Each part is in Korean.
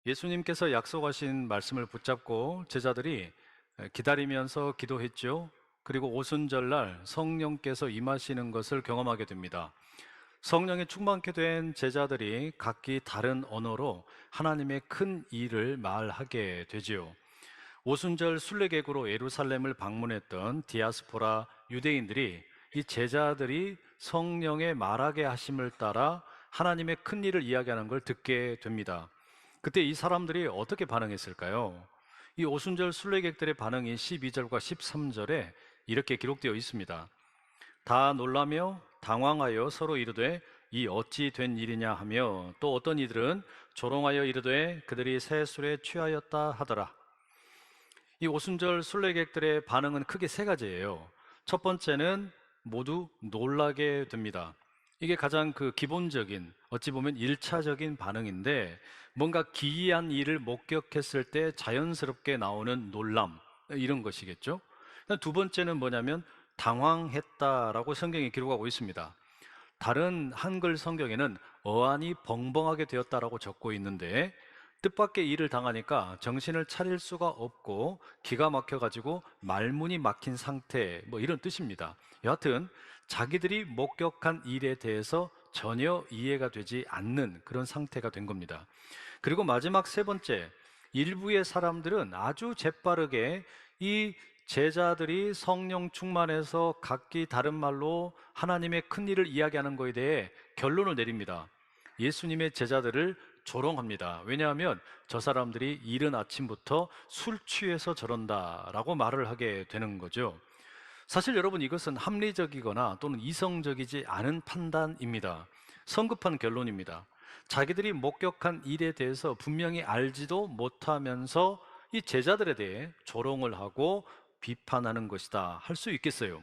예수님께서 약속하신 말씀을 붙잡고 제자들이 기다리면서 기도했죠. 그리고 오순절날 성령께서 임하시는 것을 경험하게 됩니다. 성령에 충만케 된 제자들이 각기 다른 언어로 하나님의 큰 일을 말하게 되지요. 오순절 순례객으로 예루살렘을 방문했던 디아스포라 유대인들이 이 제자들이 성령의 말하게 하심을 따라 하나님의 큰 일을 이야기하는 걸 듣게 됩니다. 그때 이 사람들이 어떻게 반응했을까요? 이 오순절 순례객들의 반응이 12절과 13절에 이렇게 기록되어 있습니다. 다 놀라며 당황하여 서로 이르되 이 어찌 된 일이냐 하며, 또 어떤 이들은 조롱하여 이르되 그들이 새 술에 취하였다 하더라. 이 오순절 순례객들의 반응은 크게 세 가지예요. 첫 번째는 모두 놀라게 됩니다. 이게 가장 기본적인, 어찌 보면 1차적인 반응인데, 뭔가 기이한 일을 목격했을 때 자연스럽게 나오는 놀람, 이런 것이겠죠. 두 번째는 뭐냐면 당황했다라고 성경이 기록하고 있습니다. 다른 한글 성경에는 어안이 벙벙하게 되었다라고 적고 있는데, 뜻밖의 일을 당하니까 정신을 차릴 수가 없고 기가 막혀가지고 말문이 막힌 상태, 이런 뜻입니다. 여하튼 자기들이 목격한 일에 대해서 전혀 이해가 되지 않는 그런 상태가 된 겁니다. 그리고 마지막 세 번째, 일부의 사람들은 아주 재빠르게 이 제자들이 성령 충만해서 각기 다른 말로 하나님의 큰 일을 이야기하는 것에 대해 결론을 내립니다. 예수님의 제자들을 조롱합니다. 왜냐하면 저 사람들이 이른 아침부터 술 취해서 저런다라고 말을 하게 되는 거죠. 사실 여러분, 이것은 합리적이거나 또는 이성적이지 않은 판단입니다. 성급한 결론입니다. 자기들이 목격한 일에 대해서 분명히 알지도 못하면서 이 제자들에 대해 조롱을 하고 비판하는 것이다 할 수 있겠어요.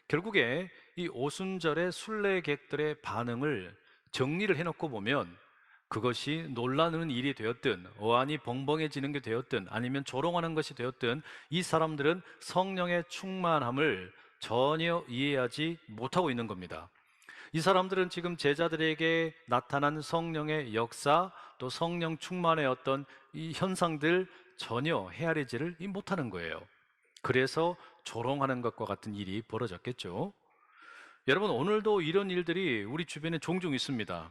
결국에 이 오순절의 순례객들의 반응을 정리를 해놓고 보면, 그것이 놀라는 일이 되었든 어안이 벙벙해지는 게 되었든 아니면 조롱하는 것이 되었든, 이 사람들은 성령의 충만함을 전혀 이해하지 못하고 있는 겁니다. 이 사람들은 지금 제자들에게 나타난 성령의 역사, 또 성령 충만의 어떤 이 현상들 전혀 헤아리지를 못하는 거예요. 그래서 조롱하는 것과 같은 일이 벌어졌겠죠. 여러분, 오늘도 이런 일들이 우리 주변에 종종 있습니다.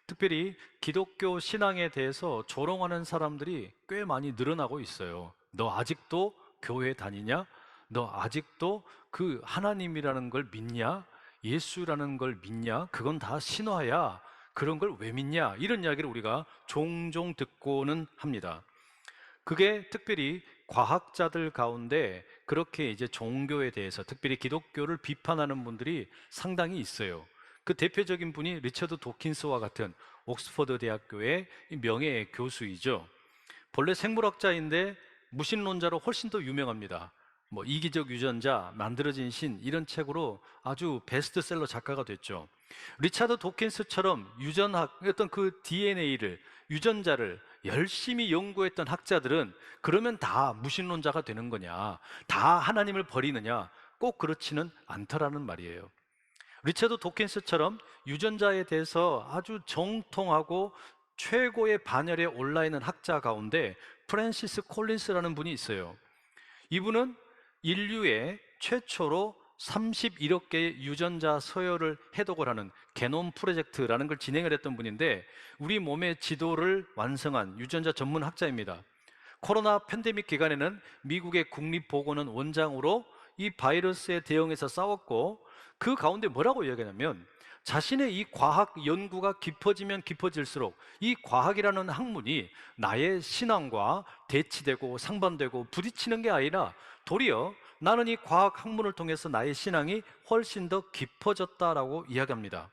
특별히 기독교 신앙에 대해서 조롱하는 사람들이 꽤 많이 늘어나고 있어요. 너 아직도 교회 다니냐? 너 아직도 그 하나님이라는 걸 믿냐? 예수라는 걸 믿냐? 그건 다 신화야. 그런 걸 왜 믿냐? 이런 이야기를 우리가 종종 듣고는 합니다. 그게 특별히 과학자들 가운데 그렇게 이제 종교에 대해서, 특별히 기독교를 비판하는 분들이 상당히 있어요. 그 대표적인 분이 리처드 도킨스와 같은 옥스퍼드 대학교의 명예 교수이죠. 본래 생물학자인데 무신론자로 훨씬 더 유명합니다. 이기적 유전자, 만들어진 신, 이런 책으로 아주 베스트셀러 작가가 됐죠. 리차드 도킨스처럼 유전학, 어떤 그 DNA를, 유전자를 열심히 연구했던 학자들은 그러면 다 무신론자가 되는 거냐, 다 하나님을 버리느냐? 꼭 그렇지는 않더라는 말이에요. 리처드 도킨스처럼 유전자에 대해서 아주 정통하고 최고의 반열에 올라 있는 학자 가운데 프랜시스 콜린스라는 분이 있어요. 이분은 인류의 최초로 31억 개의 유전자 서열을 해독을 하는 게놈 프로젝트라는 걸 진행을 했던 분인데, 우리 몸의 지도를 완성한 유전자 전문 학자입니다. 코로나 팬데믹 기간에는 미국의 국립보건원 원장으로 이 바이러스에 대응해서 싸웠고, 그 가운데 뭐라고 이야기하냐면, 자신의 이 과학 연구가 깊어지면 깊어질수록 이 과학이라는 학문이 나의 신앙과 대치되고 상반되고 부딪히는 게 아니라, 도리어 나는 이 과학 학문을 통해서 나의 신앙이 훨씬 더 깊어졌다라고 이야기합니다.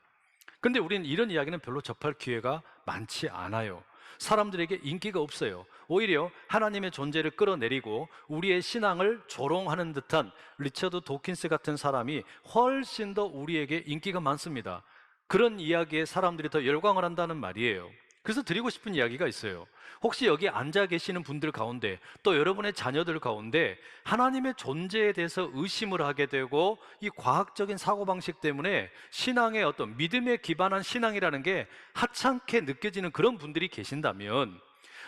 근데 우리는 이런 이야기는 별로 접할 기회가 많지 않아요. 사람들에게 인기가 없어요. 오히려 하나님의 존재를 끌어내리고 우리의 신앙을 조롱하는 듯한 리처드 도킨스 같은 사람이 훨씬 더 우리에게 인기가 많습니다. 그런 이야기에 사람들이 더 열광을 한다는 말이에요. 그래서 드리고 싶은 이야기가 있어요. 혹시 여기 앉아 계시는 분들 가운데, 또 여러분의 자녀들 가운데 하나님의 존재에 대해서 의심을 하게 되고, 이 과학적인 사고방식 때문에 신앙의 어떤 믿음에 기반한 신앙이라는 게 하찮게 느껴지는 그런 분들이 계신다면,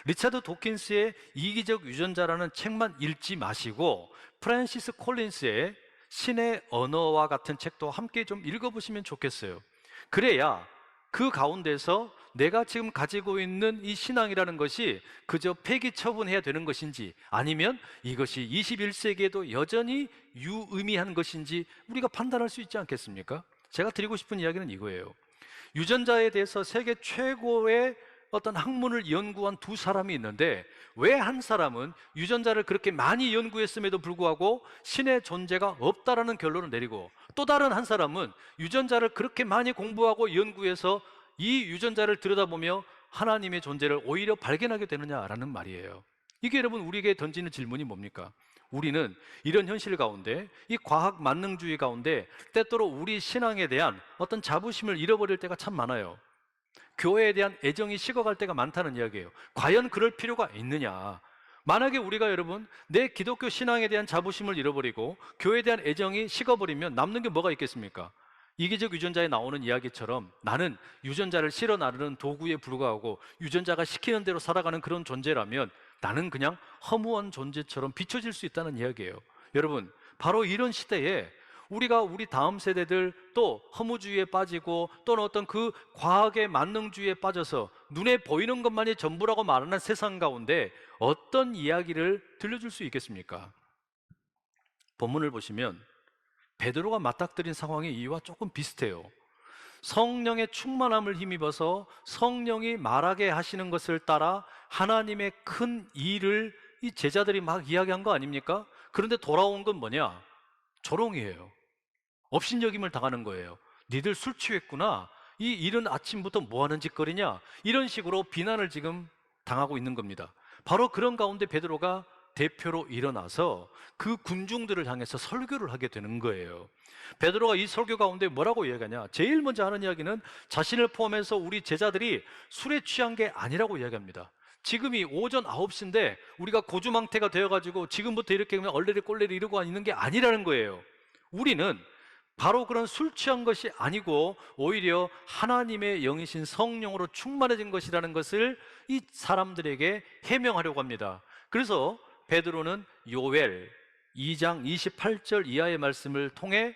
리차드 도킨스의 이기적 유전자라는 책만 읽지 마시고 프랜시스 콜린스의 신의 언어와 같은 책도 함께 좀 읽어보시면 좋겠어요. 그래야 그 가운데서 내가 지금 가지고 있는 이 신앙이라는 것이 그저 폐기 처분해야 되는 것인지, 아니면 이것이 21세기에도 여전히 유의미한 것인지 우리가 판단할 수 있지 않겠습니까? 제가 드리고 싶은 이야기는 이거예요. 유전자에 대해서 세계 최고의 어떤 학문을 연구한 두 사람이 있는데, 왜 한 사람은 유전자를 그렇게 많이 연구했음에도 불구하고 신의 존재가 없다라는 결론을 내리고, 또 다른 한 사람은 유전자를 그렇게 많이 공부하고 연구해서 이 유전자를 들여다보며 하나님의 존재를 오히려 발견하게 되느냐라는 말이에요. 이게 여러분 우리에게 던지는 질문이 뭡니까? 우리는 이런 현실 가운데, 이 과학 만능주의 가운데 때때로 우리 신앙에 대한 어떤 자부심을 잃어버릴 때가 참 많아요. 교회에 대한 애정이 식어갈 때가 많다는 이야기예요. 과연 그럴 필요가 있느냐? 만약에 우리가 여러분 내 기독교 신앙에 대한 자부심을 잃어버리고 교회에 대한 애정이 식어버리면 남는 게 뭐가 있겠습니까? 이기적 유전자에 나오는 이야기처럼 나는 유전자를 실어 나르는 도구에 불과하고 유전자가 시키는 대로 살아가는 그런 존재라면 나는 그냥 허무한 존재처럼 비춰질 수 있다는 이야기예요. 여러분, 바로 이런 시대에 우리가 우리 다음 세대들 또 허무주의에 빠지고 또는 어떤 그 과학의 만능주의에 빠져서 눈에 보이는 것만이 전부라고 말하는 세상 가운데 어떤 이야기를 들려줄 수 있겠습니까? 본문을 보시면 베드로가 맞닥뜨린 상황이 이와 조금 비슷해요. 성령의 충만함을 힘입어서 성령이 말하게 하시는 것을 따라 하나님의 큰 일을 이 제자들이 막 이야기한 거 아닙니까? 그런데 돌아온 건 뭐냐? 조롱이에요. 업신여김을 당하는 거예요. 니들 술 취했구나. 이 이른 아침부터 뭐 하는 짓거리냐? 이런 식으로 비난을 지금 당하고 있는 겁니다. 바로 그런 가운데 베드로가 대표로 일어나서 그 군중들을 향해서 설교를 하게 되는 거예요. 베드로가 이 설교 가운데 뭐라고 이야기하냐? 제일 먼저 하는 이야기는 자신을 포함해서 우리 제자들이 술에 취한 게 아니라고 이야기합니다. 지금이 오전 9시인데 우리가 고주망태가 되어가지고 지금부터 이렇게 얼레리 꼴레리 이러고 있는 게 아니라는 거예요. 우리는 바로 그런 술 취한 것이 아니고 오히려 하나님의 영이신 성령으로 충만해진 것이라는 것을 이 사람들에게 해명하려고 합니다. 그래서 베드로는 요엘 2장 28절 이하의 말씀을 통해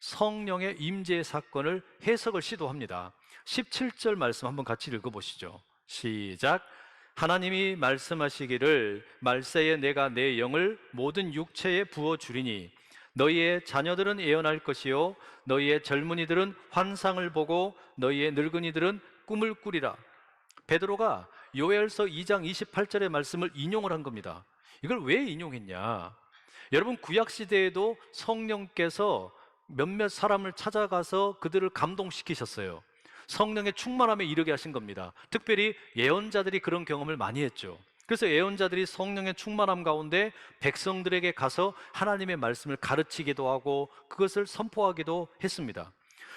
성령의 임재의 사건을 해석을 시도합니다. 17절 말씀 한번 같이 읽어보시죠. 시작. 하나님이 말씀하시기를 말세에 내가 내 영을 모든 육체에 부어주리니 너희의 자녀들은 예언할 것이요 너희의 젊은이들은 환상을 보고 너희의 늙은이들은 꿈을 꾸리라. 베드로가 요엘서 2장 28절의 말씀을 인용을 한 겁니다. 이걸 왜 인용했냐? 여러분, 구약시대에도 성령께서 몇몇 사람을 찾아가서 그들을 감동시키셨어요. 성령의 충만함에 이르게 하신 겁니다. 특별히 예언자들이 그런 경험을 많이 했죠. 그래서 예언자들이 성령의 충만함 가운데 백성들에게 가서 하나님의 말씀을 가르치기도 하고 그것을 선포하기도 했습니다.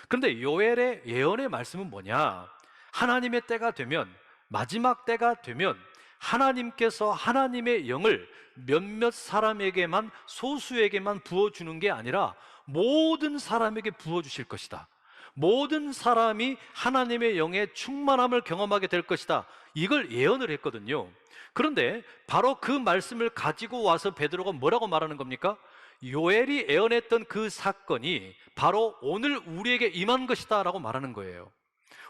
그런데 요엘의 예언의 말씀은 뭐냐? 하나님의 때가 되면, 마지막 때가 되면 하나님께서 하나님의 영을 몇몇 사람에게만, 소수에게만 부어주는 게 아니라 모든 사람에게 부어주실 것이다. 모든 사람이 하나님의 영의 충만함을 경험하게 될 것이다. 이걸 예언을 했거든요. 그런데 바로 그 말씀을 가지고 와서 베드로가 뭐라고 말하는 겁니까? 요엘이 예언했던 그 사건이 바로 오늘 우리에게 임한 것이다 라고 말하는 거예요.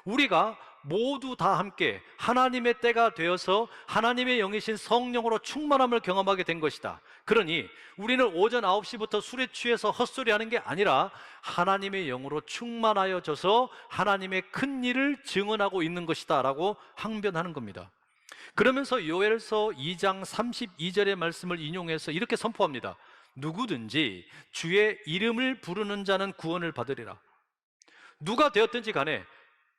우리가 모두 다 함께 하나님의 때가 되어서 하나님의 영이신 성령으로 충만함을 경험하게 된 것이다. 그러니 우리는 오전 9시부터 술에 취해서 헛소리하는 게 아니라 하나님의 영으로 충만하여져서 하나님의 큰 일을 증언하고 있는 것이다 라고 항변하는 겁니다. 그러면서 요엘서 2장 32절의 말씀을 인용해서 이렇게 선포합니다. 누구든지 주의 이름을 부르는 자는 구원을 받으리라. 누가 되었든지 간에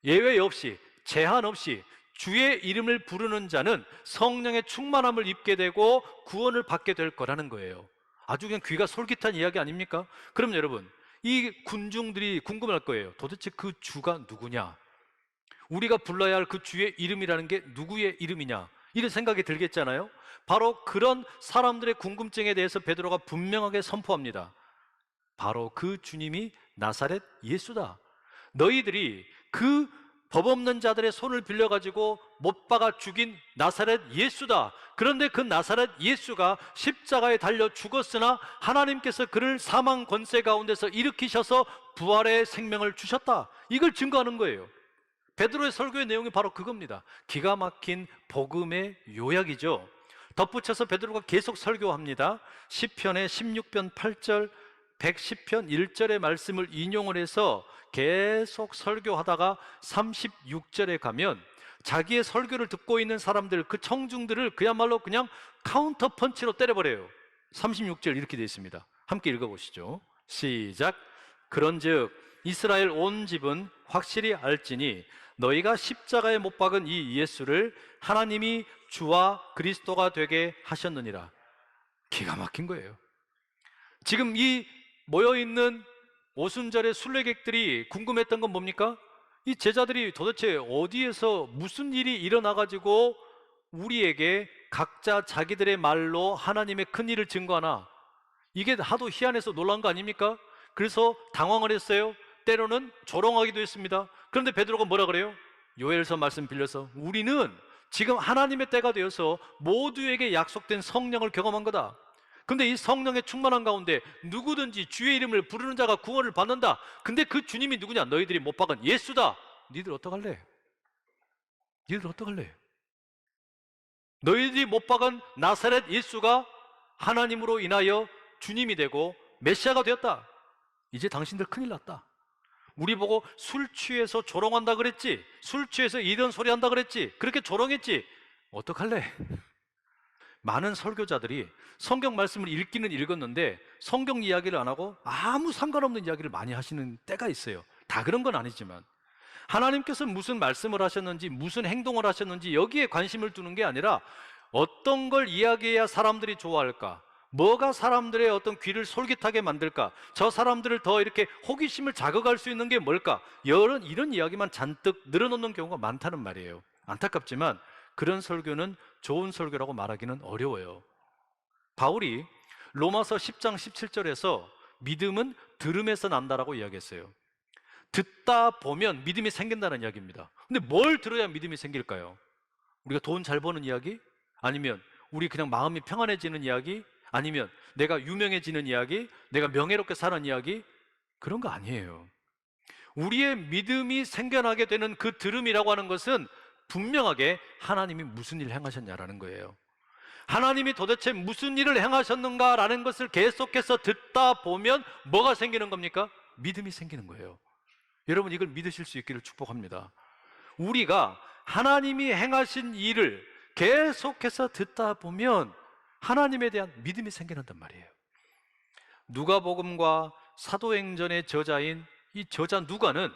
예외 없이, 제한 없이 주의 이름을 부르는 자는 성령의 충만함을 입게 되고 구원을 받게 될 거라는 거예요. 아주 그냥 귀가 솔깃한 이야기 아닙니까? 그럼 여러분, 이 군중들이 궁금할 거예요. 도대체 그 주가 누구냐? 우리가 불러야 할 그 주의 이름이라는 게 누구의 이름이냐? 이런 생각이 들겠잖아요. 바로 그런 사람들의 궁금증에 대해서 베드로가 분명하게 선포합니다. 바로 그 주님이 나사렛 예수다. 너희들이 그 법 없는 자들의 손을 빌려가지고 못 박아 죽인 나사렛 예수다. 그런데 그 나사렛 예수가 십자가에 달려 죽었으나 하나님께서 그를 사망 권세 가운데서 일으키셔서 부활의 생명을 주셨다. 이걸 증거하는 거예요. 베드로의 설교의 내용이 바로 그겁니다. 기가 막힌 복음의 요약이죠. 덧붙여서 베드로가 계속 설교합니다. 시편의 16편 8절, 110편 1절의 말씀을 인용을 해서 계속 설교하다가 36절에 가면 자기의 설교를 듣고 있는 사람들, 그 청중들을 그야말로 그냥 카운터 펀치로 때려버려요. 36절 이렇게 되어 있습니다. 함께 읽어보시죠. 시작. 그런즉 이스라엘 온 집은 확실히 알지니 너희가 십자가에 못 박은 이 예수를 하나님이 주와 그리스도가 되게 하셨느니라. 기가 막힌 거예요. 지금 이 모여있는 오순절의 순례객들이 궁금했던 건 뭡니까? 이 제자들이 도대체 어디에서 무슨 일이 일어나가지고 우리에게 각자 자기들의 말로 하나님의 큰 일을 증거하나? 이게 하도 희한해서 놀란 거 아닙니까? 그래서 당황을 했어요. 때로는 조롱하기도 했습니다. 그런데 베드로가 뭐라 그래요? 요엘서 말씀 빌려서 우리는 지금 하나님의 때가 되어서 모두에게 약속된 성령을 경험한 거다. 근데 이 성령의 충만한 가운데 누구든지 주의 이름을 부르는 자가 구원을 받는다. 근데 그 주님이 누구냐? 너희들이 못 박은 예수다. 니들 어떡할래? 니들 어떡할래? 너희들이 못 박은 나사렛 예수가 하나님으로 인하여 주님이 되고 메시아가 되었다. 이제 당신들 큰일 났다. 우리 보고 술 취해서 조롱한다 그랬지? 술 취해서 이런 소리 한다 그랬지? 그렇게 조롱했지? 어떡할래? 많은 설교자들이 성경 말씀을 읽기는 읽었는데 성경 이야기를 안 하고 아무 상관없는 이야기를 많이 하시는 때가 있어요. 다 그런 건 아니지만 하나님께서 무슨 말씀을 하셨는지 무슨 행동을 하셨는지 여기에 관심을 두는 게 아니라 어떤 걸 이야기해야 사람들이 좋아할까? 뭐가 사람들의 어떤 귀를 솔깃하게 만들까? 저 사람들을 더 이렇게 호기심을 자극할 수 있는 게 뭘까? 이런 이야기만 잔뜩 늘어놓는 경우가 많다는 말이에요. 안타깝지만 그런 설교는 좋은 설교라고 말하기는 어려워요. 바울이 로마서 10장 17절에서 믿음은 들음에서 난다라고 이야기했어요. 듣다 보면 믿음이 생긴다는 이야기입니다. 근데 뭘 들어야 믿음이 생길까요? 우리가 돈 잘 버는 이야기? 아니면 우리 그냥 마음이 평안해지는 이야기? 아니면 내가 유명해지는 이야기? 내가 명예롭게 사는 이야기? 그런 거 아니에요. 우리의 믿음이 생겨나게 되는 그 들음이라고 하는 것은 분명하게 하나님이 무슨 일을 행하셨냐라는 거예요. 하나님이 도대체 무슨 일을 행하셨는가라는 것을 계속해서 듣다 보면 뭐가 생기는 겁니까? 믿음이 생기는 거예요. 여러분 이걸 믿으실 수 있기를 축복합니다. 우리가 하나님이 행하신 일을 계속해서 듣다 보면 하나님에 대한 믿음이 생겨난단 말이에요. 누가복음과 사도행전의 저자인 이 저자 누가는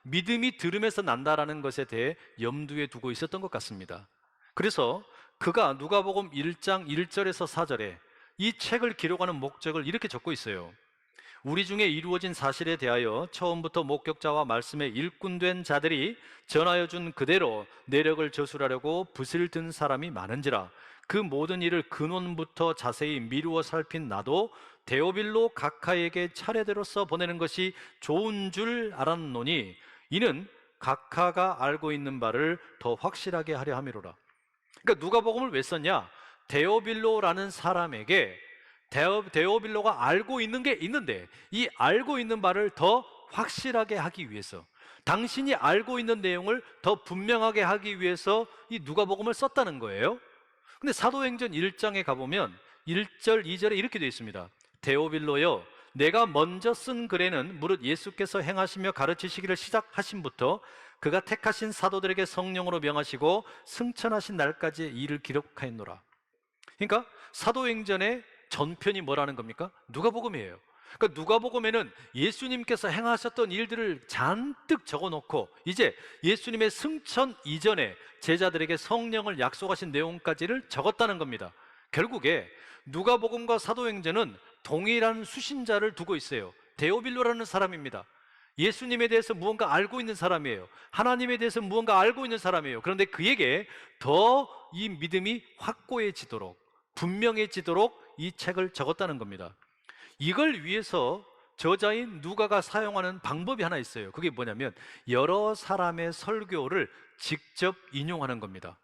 믿음이 들음에서 난다라는 것에 대해 염두에 두고 있었던 것 같습니다. 그래서 그가 누가복음 1장 1절에서 4절에 이 책을 기록하는 목적을 이렇게 적고 있어요. 우리 중에 이루어진 사실에 대하여 처음부터 목격자와 말씀에 일꾼된 자들이 전하여 준 그대로 내력을 저술하려고 붓을 든 사람이 많은지라. 그 모든 일을 근원부터 자세히 미루어 살핀 나도 데오빌로 각하에게 차례대로 써 보내는 것이 좋은 줄 알았노니 이는 각하가 알고 있는 바를 더 확실하게 하려 함이로라. 그러니까 누가복음을 왜 썼냐? 데오빌로라는 사람에게 데오빌로가 알고 있는 게 있는데 이 알고 있는 바를 더 확실하게 하기 위해서, 당신이 알고 있는 내용을 더 분명하게 하기 위해서 이 누가복음을 썼다는 거예요. 근데 사도행전 1장에 가보면 1절 2절에 이렇게 되어 있습니다. 데오빌로여, 내가 먼저 쓴 글에는 무릇 예수께서 행하시며 가르치시기를 시작하신부터 그가 택하신 사도들에게 성령으로 명하시고 승천하신 날까지의 일을 기록하였노라. 그러니까 사도행전의 전편이 뭐라는 겁니까? 누가복음이에요. 그러니까 누가복음에는 예수님께서 행하셨던 일들을 잔뜩 적어놓고 이제 예수님의 승천 이전에 제자들에게 성령을 약속하신 내용까지를 적었다는 겁니다. 결국에 누가복음과 사도행전은 동일한 수신자를 두고 있어요. 데오빌로라는 사람입니다. 예수님에 대해서 무언가 알고 있는 사람이에요. 하나님에 대해서 무언가 알고 있는 사람이에요. 그런데 그에게 더 이 믿음이 확고해지도록, 분명해지도록 이 책을 적었다는 겁니다. 이걸 위해서 저자인 누가가 사용하는 방법이 하나 있어요. 그게 뭐냐면 여러 사람의 설교를 직접 인용하는 겁니다.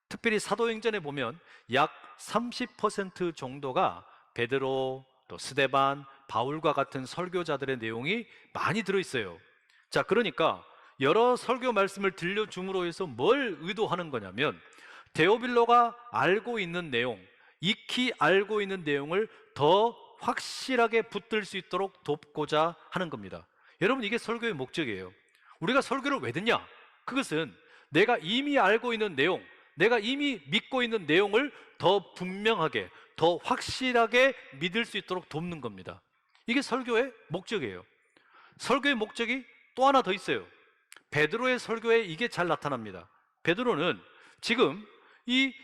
특별히 사도행전에 보면 약 30% 정도가 베드로, 또 스데반, 바울과 같은 설교자들의 내용이 많이 들어있어요. 자, 그러니까 여러 설교 말씀을 들려줌으로 해서 뭘 의도하는 거냐면 데오빌로가 알고 있는 내용, 익히 알고 있는 내용을 더 확실하게 붙들 수 있도록 돕고자 하는 겁니다. 여러분, 이게 설교의 목적이에요. 우리가 설교를 왜 듣냐? 그것은 내가 이미 알고 있는 내용, 내가 이미 믿고 있는 내용을 더 분명하게, 더 확실하게 믿을 수 있도록 돕는 겁니다. 이게 설교의 목적이에요. 설교의 목적이 또 하나 더 있어요. 베드로의 설교에 이게 잘 나타납니다. 베드로는 지금 이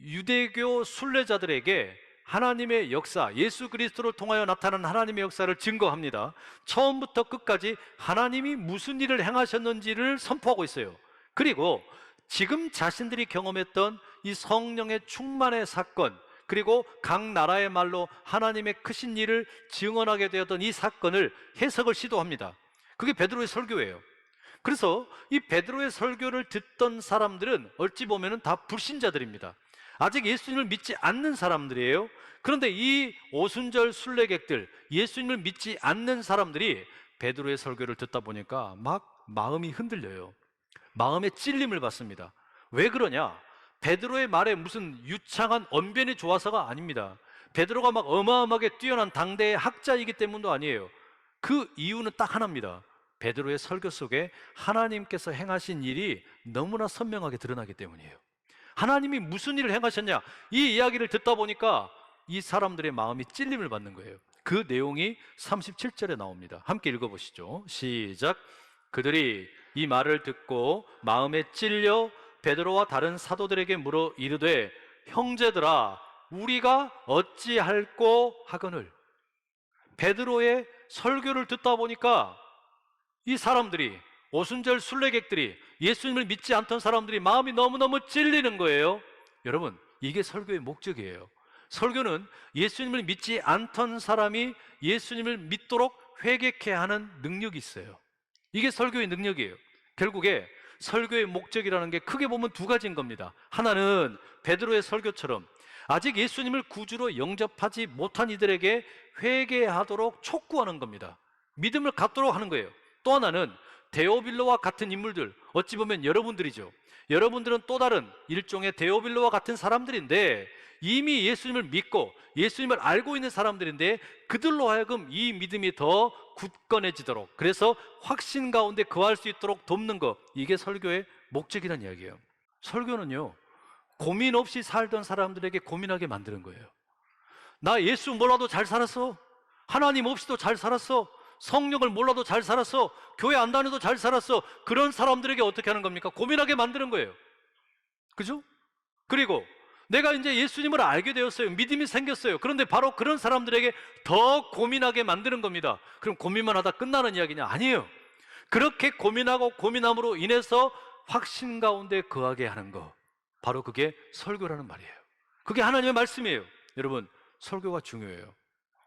유대교 순례자들에게 하나님의 역사, 예수 그리스도를 통하여 나타난 하나님의 역사를 증거합니다. 처음부터 끝까지 하나님이 무슨 일을 행하셨는지를 선포하고 있어요. 그리고 지금 자신들이 경험했던 이 성령의 충만의 사건, 그리고 각 나라의 말로 하나님의 크신 일을 증언하게 되었던 이 사건을 해석을 시도합니다. 그게 베드로의 설교예요. 그래서 이 베드로의 설교를 듣던 사람들은 어찌 보면 다 불신자들입니다. 아직 예수님을 믿지 않는 사람들이에요. 그런데 이 오순절 순례객들, 예수님을 믿지 않는 사람들이 베드로의 설교를 듣다 보니까 막 마음이 흔들려요. 마음에 찔림을 받습니다. 왜 그러냐? 베드로의 말에 무슨 유창한 언변이 좋아서가 아닙니다. 베드로가 막 어마어마하게 뛰어난 당대의 학자이기 때문도 아니에요. 그 이유는 딱 하나입니다. 베드로의 설교 속에 하나님께서 행하신 일이 너무나 선명하게 드러나기 때문이에요. 하나님이 무슨 일을 행하셨냐? 이 이야기를 듣다 보니까 이 사람들의 마음이 찔림을 받는 거예요. 그 내용이 37절에 나옵니다. 함께 읽어보시죠. 시작. 그들이 이 말을 듣고 마음에 찔려 베드로와 다른 사도들에게 물어 이르되 형제들아 우리가 어찌할꼬 하거늘. 베드로의 설교를 듣다 보니까 이 사람들이, 오순절 순례객들이, 예수님을 믿지 않던 사람들이 마음이 너무너무 찔리는 거예요. 여러분, 이게 설교의 목적이에요. 설교는 예수님을 믿지 않던 사람이 예수님을 믿도록 회개케 하는 능력이 있어요. 이게 설교의 능력이에요. 결국에 설교의 목적이라는 게 크게 보면 두 가지인 겁니다. 하나는 베드로의 설교처럼 아직 예수님을 구주로 영접하지 못한 이들에게 회개하도록 촉구하는 겁니다. 믿음을 갖도록 하는 거예요. 또 하나는 데오빌로와 같은 인물들, 어찌 보면 여러분들이죠. 여러분들은 또 다른 일종의 데오빌로와 같은 사람들인데 이미 예수님을 믿고 예수님을 알고 있는 사람들인데 그들로 하여금 이 믿음이 더 굳건해지도록, 그래서 확신 가운데 거할 수 있도록 돕는 것, 이게 설교의 목적이라는 이야기예요. 설교는요, 고민 없이 살던 사람들에게 고민하게 만드는 거예요. 나 예수 몰라도 잘 살았어. 하나님 없이도 잘 살았어. 성령을 몰라도 잘 살았어. 교회 안 다녀도 잘 살았어. 그런 사람들에게 어떻게 하는 겁니까? 고민하게 만드는 거예요. 그죠? 그리고 내가 이제 예수님을 알게 되었어요. 믿음이 생겼어요. 그런데 바로 그런 사람들에게 더 고민하게 만드는 겁니다. 그럼 고민만 하다 끝나는 이야기냐? 아니에요. 그렇게 고민하고 고민함으로 인해서 확신 가운데 거하게 하는 거, 바로 그게 설교라는 말이에요. 그게 하나님의 말씀이에요. 여러분, 설교가 중요해요.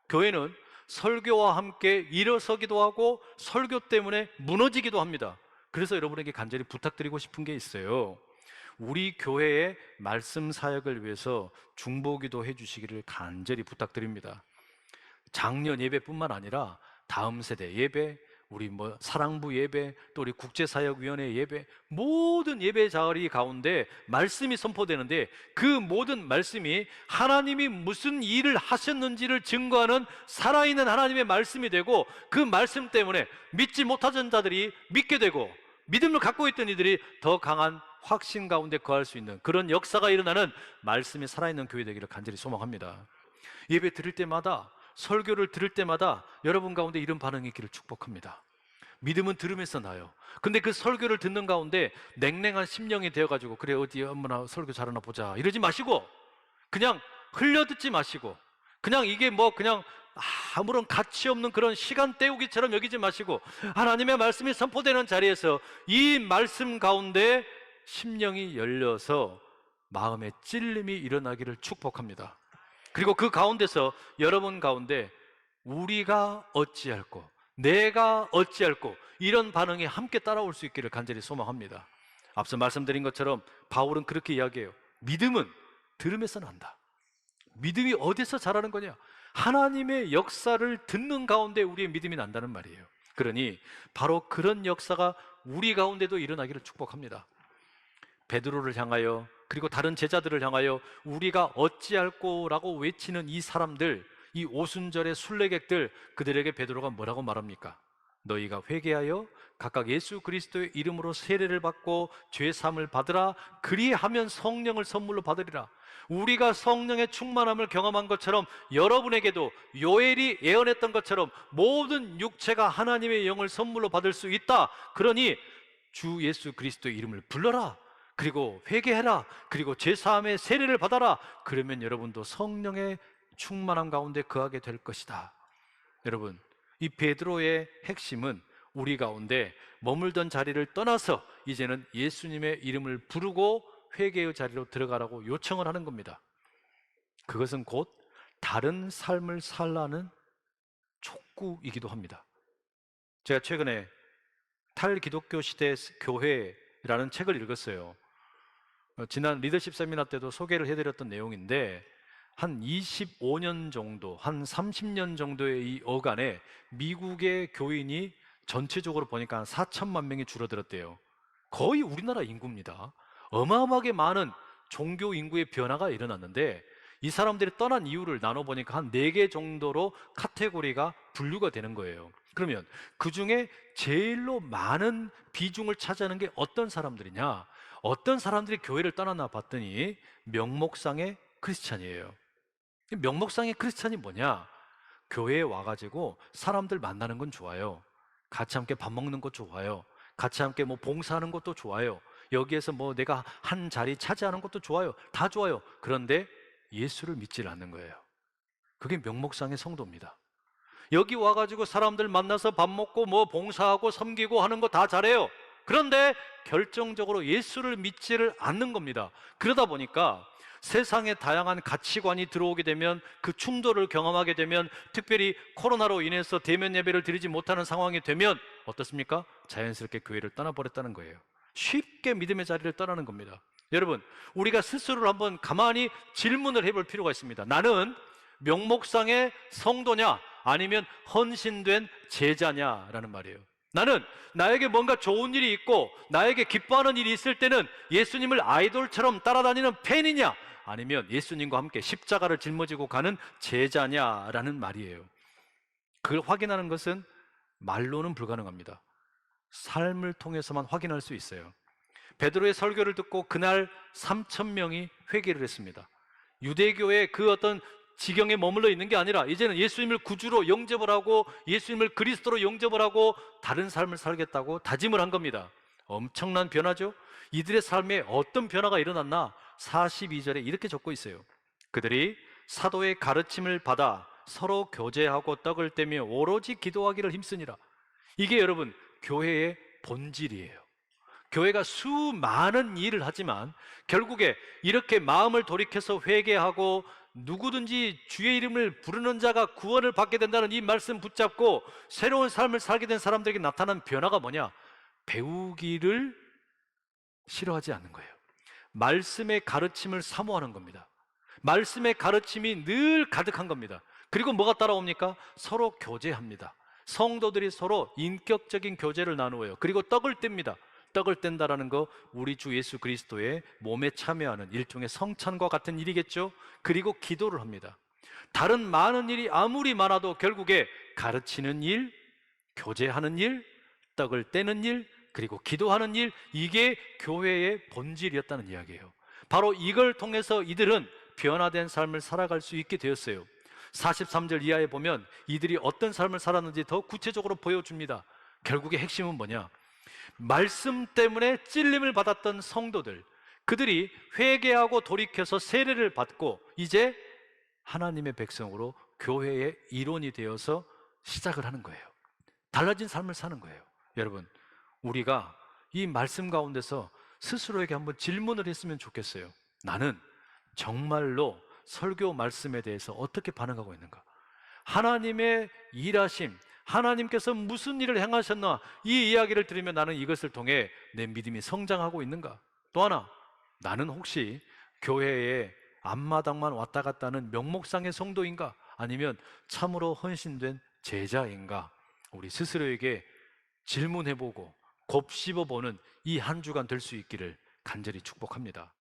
교회는 설교와 함께 일어서기도 하고 설교 때문에 무너지기도 합니다. 그래서 여러분에게 간절히 부탁드리고 싶은 게 있어요. 우리 교회의 말씀 사역을 위해서 중보기도 해주시기를 간절히 부탁드립니다. 작년 예배뿐만 아니라 다음 세대 예배, 우리 사랑부 예배, 또 우리 국제사역위원회 예배, 모든 예배 자리 가운데 말씀이 선포되는데 그 모든 말씀이 하나님이 무슨 일을 하셨는지를 증거하는 살아있는 하나님의 말씀이 되고, 그 말씀 때문에 믿지 못하던 자들이 믿게 되고 믿음을 갖고 있던 이들이 더 강한 확신 가운데 거할 수 있는 그런 역사가 일어나는 말씀이 살아있는 교회 되기를 간절히 소망합니다. 예배 드릴 때마다, 설교를 들을 때마다 여러분 가운데 이런 반응이 있기를 축복합니다. 믿음은 들으면서 나요. 근데 그 설교를 듣는 가운데 냉랭한 심령이 되어가지고 그래 어디 엄마나 설교 잘하나 보자 이러지 마시고, 그냥 흘려듣지 마시고, 그냥 이게 그냥 아무런 가치 없는 그런 시간 때우기처럼 여기지 마시고, 하나님의 말씀이 선포되는 자리에서 이 말씀 가운데 심령이 열려서 마음의 찔림이 일어나기를 축복합니다. 그리고 그 가운데서 여러분 가운데 우리가 어찌할꼬, 내가 어찌할꼬, 이런 반응이 함께 따라올 수 있기를 간절히 소망합니다. 앞서 말씀드린 것처럼 바울은 그렇게 이야기해요. 믿음은 들음에서 난다. 믿음이 어디서 자라는 거냐? 하나님의 역사를 듣는 가운데 우리의 믿음이 난다는 말이에요. 그러니 바로 그런 역사가 우리 가운데도 일어나기를 축복합니다. 베드로를 향하여, 그리고 다른 제자들을 향하여 우리가 어찌할꼬라고 외치는 이 사람들, 이 오순절의 순례객들, 그들에게 베드로가 뭐라고 말합니까? 너희가 회개하여 각각 예수 그리스도의 이름으로 세례를 받고 죄 사함을 받으라. 그리하면 성령을 선물로 받으리라. 우리가 성령의 충만함을 경험한 것처럼 여러분에게도 요엘이 예언했던 것처럼 모든 육체가 하나님의 영을 선물로 받을 수 있다. 그러니 주 예수 그리스도의 이름을 불러라. 그리고 회개해라. 그리고 제사함의 세례를 받아라. 그러면 여러분도 성령의 충만함 가운데 거하게 될 것이다. 여러분, 이 베드로의 핵심은 우리 가운데 머물던 자리를 떠나서 이제는 예수님의 이름을 부르고 회개의 자리로 들어가라고 요청을 하는 겁니다. 그것은 곧 다른 삶을 살라는 촉구이기도 합니다. 제가 최근에 탈기독교 시대 교회라는 책을 읽었어요. 지난 리더십 세미나 때도 소개를 해드렸던 내용인데, 한 25년 정도, 한 30년 정도의 이 어간에 미국의 교인이 전체적으로 보니까 한 4천만 명이 줄어들었대요. 거의 우리나라 인구입니다. 어마어마하게 많은 종교 인구의 변화가 일어났는데, 이 사람들이 떠난 이유를 나눠보니까 한 4개 정도로 카테고리가 분류가 되는 거예요. 그러면 그 중에 제일로 많은 비중을 차지하는 게 어떤 사람들이냐? 어떤 사람들이 교회를 떠났나 봤더니 명목상의 크리스찬이에요. 명목상의 크리스찬이 뭐냐? 교회에 와가지고 사람들 만나는 건 좋아요. 같이 함께 밥 먹는 것 좋아요. 같이 함께 뭐 봉사하는 것도 좋아요. 여기에서 뭐 내가 한 자리 차지하는 것도 좋아요. 다 좋아요. 그런데 예수를 믿질 않는 거예요. 그게 명목상의 성도입니다. 여기 와가지고 사람들 만나서 밥 먹고 뭐 봉사하고 섬기고 하는 거 다 잘해요. 그런데 결정적으로 예수를 믿지를 않는 겁니다. 그러다 보니까 세상의 다양한 가치관이 들어오게 되면, 그 충돌을 경험하게 되면, 특별히 코로나로 인해서 대면 예배를 드리지 못하는 상황이 되면 어떻습니까? 자연스럽게 교회를 떠나버렸다는 거예요. 쉽게 믿음의 자리를 떠나는 겁니다. 여러분, 우리가 스스로를 한번 가만히 질문을 해볼 필요가 있습니다. 나는 명목상의 성도냐, 아니면 헌신된 제자냐라는 말이에요. 나는 나에게 뭔가 좋은 일이 있고 나에게 기뻐하는 일이 있을 때는 예수님을 아이돌처럼 따라다니는 팬이냐, 아니면 예수님과 함께 십자가를 짊어지고 가는 제자냐라는 말이에요. 그걸 확인하는 것은 말로는 불가능합니다. 삶을 통해서만 확인할 수 있어요. 베드로의 설교를 듣고 그날 3,000명이 회개를 했습니다. 유대교의 그 어떤 지경에 머물러 있는 게 아니라 이제는 예수님을 구주로 영접을 하고 예수님을 그리스도로 영접을 하고 다른 삶을 살겠다고 다짐을 한 겁니다. 엄청난 변화죠. 이들의 삶에 어떤 변화가 일어났나? 42절에 이렇게 적고 있어요. 그들이 사도의 가르침을 받아 서로 교제하고 떡을 떼며 오로지 기도하기를 힘쓰니라. 이게 여러분 교회의 본질이에요. 교회가 수많은 일을 하지만 결국에 이렇게 마음을 돌이켜서 회개하고 누구든지 주의 이름을 부르는 자가 구원을 받게 된다는 이 말씀 붙잡고 새로운 삶을 살게 된 사람들에게 나타난 변화가 뭐냐? 배우기를 싫어하지 않는 거예요. 말씀의 가르침을 사모하는 겁니다. 말씀의 가르침이 늘 가득한 겁니다. 그리고 뭐가 따라옵니까? 서로 교제합니다. 성도들이 서로 인격적인 교제를 나누어요. 그리고 떡을 뗍니다. 떡을 뗀다라는 거 우리 주 예수 그리스도의 몸에 참여하는 일종의 성찬과 같은 일이겠죠. 그리고 기도를 합니다. 다른 많은 일이 아무리 많아도 결국에 가르치는 일, 교제하는 일, 떡을 떼는 일, 그리고 기도하는 일, 이게 교회의 본질이었다는 이야기예요. 바로 이걸 통해서 이들은 변화된 삶을 살아갈 수 있게 되었어요. 43절 이하에 보면 이들이 어떤 삶을 살았는지 더 구체적으로 보여줍니다. 결국의 핵심은 뭐냐? 말씀 때문에 찔림을 받았던 성도들, 그들이 회개하고 돌이켜서 세례를 받고 이제 하나님의 백성으로 교회의 일원이 되어서 시작을 하는 거예요. 달라진 삶을 사는 거예요. 여러분, 우리가 이 말씀 가운데서 스스로에게 한번 질문을 했으면 좋겠어요. 나는 정말로 설교 말씀에 대해서 어떻게 반응하고 있는가? 하나님의 일하심, 하나님께서 무슨 일을 행하셨나? 이 이야기를 들으면 나는 이것을 통해 내 믿음이 성장하고 있는가? 또 하나, 나는 혹시 교회에 앞마당만 왔다 갔다 하는 명목상의 성도인가? 아니면 참으로 헌신된 제자인가? 우리 스스로에게 질문해보고 곱씹어보는 이 한 주간 될 수 있기를 간절히 축복합니다.